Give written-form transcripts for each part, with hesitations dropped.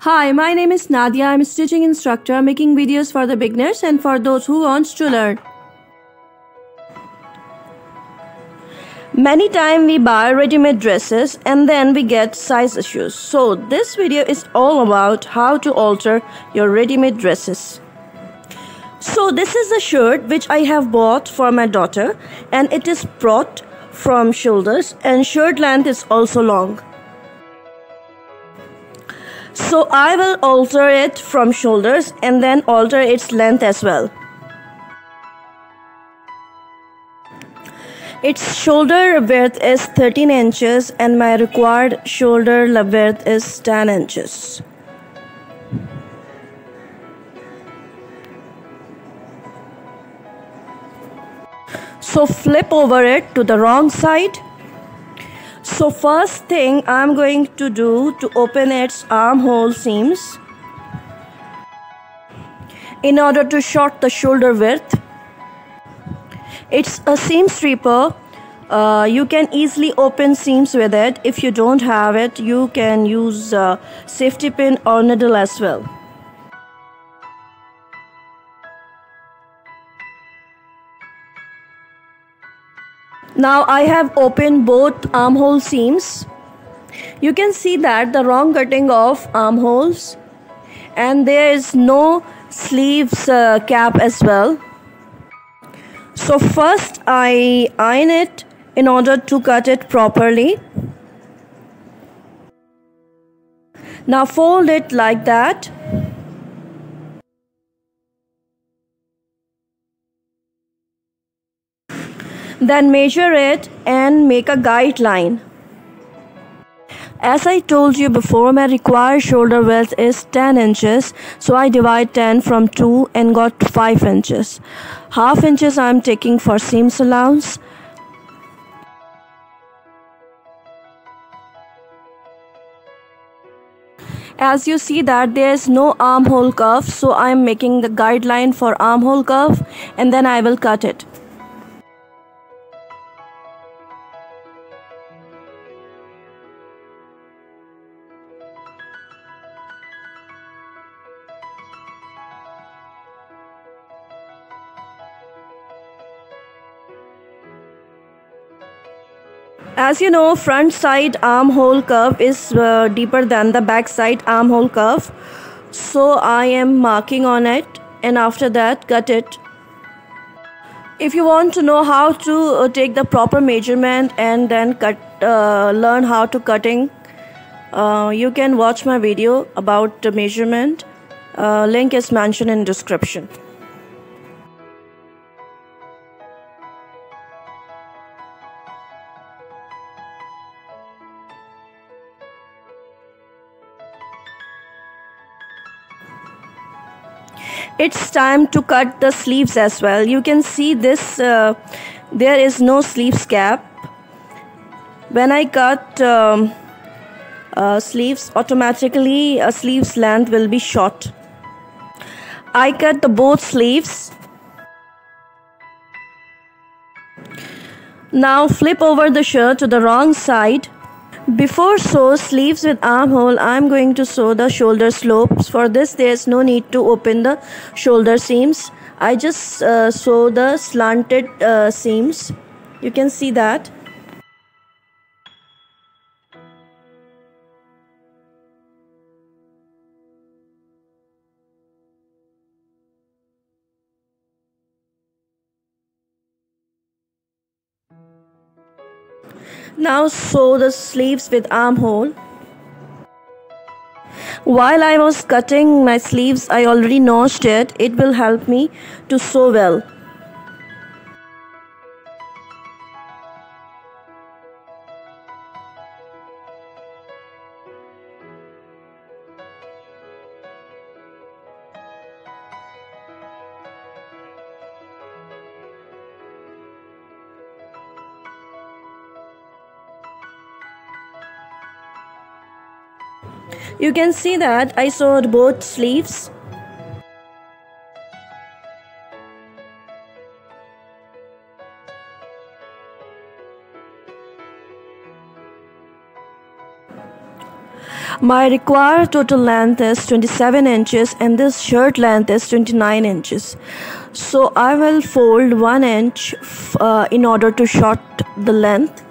Hi, my name is Nadia. I'm a stitching instructor making videos for the beginners and for those who want to learn. Many times we buy ready-made dresses and then we get size issues. So this video is all about how to alter your ready-made dresses. So this is a shirt which I have bought for my daughter, and it is brought from shoulders and shirt length is also long. So I will alter it from shoulders and then alter its length as well. Its shoulder width is 13 inches and my required shoulder width is 10 inches. So flip over it to the wrong side. So first thing I'm going to do to open its armhole seams in order to short the shoulder width. It's a seam stripper. You can easily open seams with it. If you don't have it, you can use safety pin or needle as well. Now I have opened both armhole seams. You can see that the wrong cutting of armholes, and there is no sleeves cap as well. So first I iron it in order to cut it properly. Now fold it like that. Then measure it and make a guideline. As I told you before, my required shoulder width is 10 inches. So I divide 10 from 2 and got 5 inches. Half inches I am taking for seams allowance. As you see that there is no armhole curve, so I am making the guideline for armhole curve and then I will cut it. As you know, front side armhole curve is deeper than the back side armhole curve. So I am marking on it and after that cut it. If you want to know how to take the proper measurement and then learn how to cutting, you can watch my video about the measurement. Link is mentioned in description. It's time to cut the sleeves as well. You can see this, there is no sleeves cap. When I cut sleeves, automatically a sleeves length will be short. I cut the both sleeves. Now flip over the shirt to the wrong side. Before sew sleeves with armhole, I am going to sew the shoulder slopes. For this there is no need to open the shoulder seams. I just sew the slanted seams. You can see that. Now sew the sleeves with armhole. While I was cutting my sleeves, I already notched it. It will help me to sew well. You can see that I sewed both sleeves. My required total length is 27 inches and this shirt length is 29 inches. So I will fold 1 inch in order to short the length.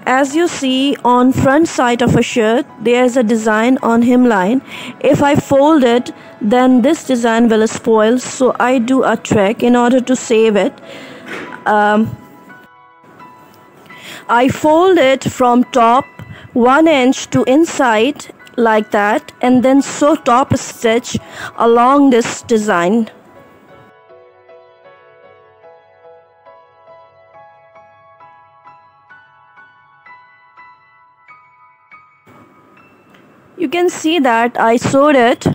As you see, on front side of a shirt there is a design on hemline. If I fold it, then this design will spoil, so I do a trick in order to save it. I fold it from top 1 inch to inside like that, and then sew top stitch along this design. You can see that I sewed it.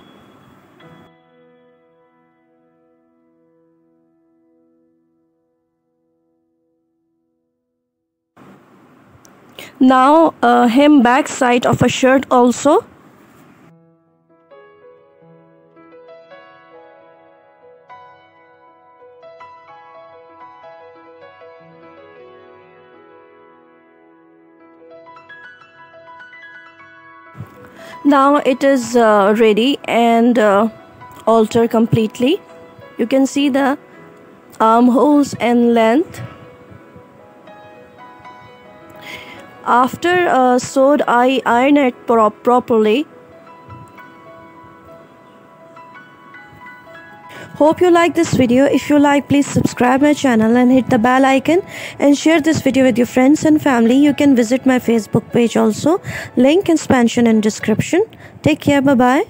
Now hem back side of a shirt also. Now it is ready and altered completely. You can see the armholes and length. After sewed, I iron it properly. Hope you like this video. If you like, please subscribe my channel and hit the bell icon and share this video with your friends and family. You can visit my Facebook page also. Link expansion in description. Take care. Bye bye.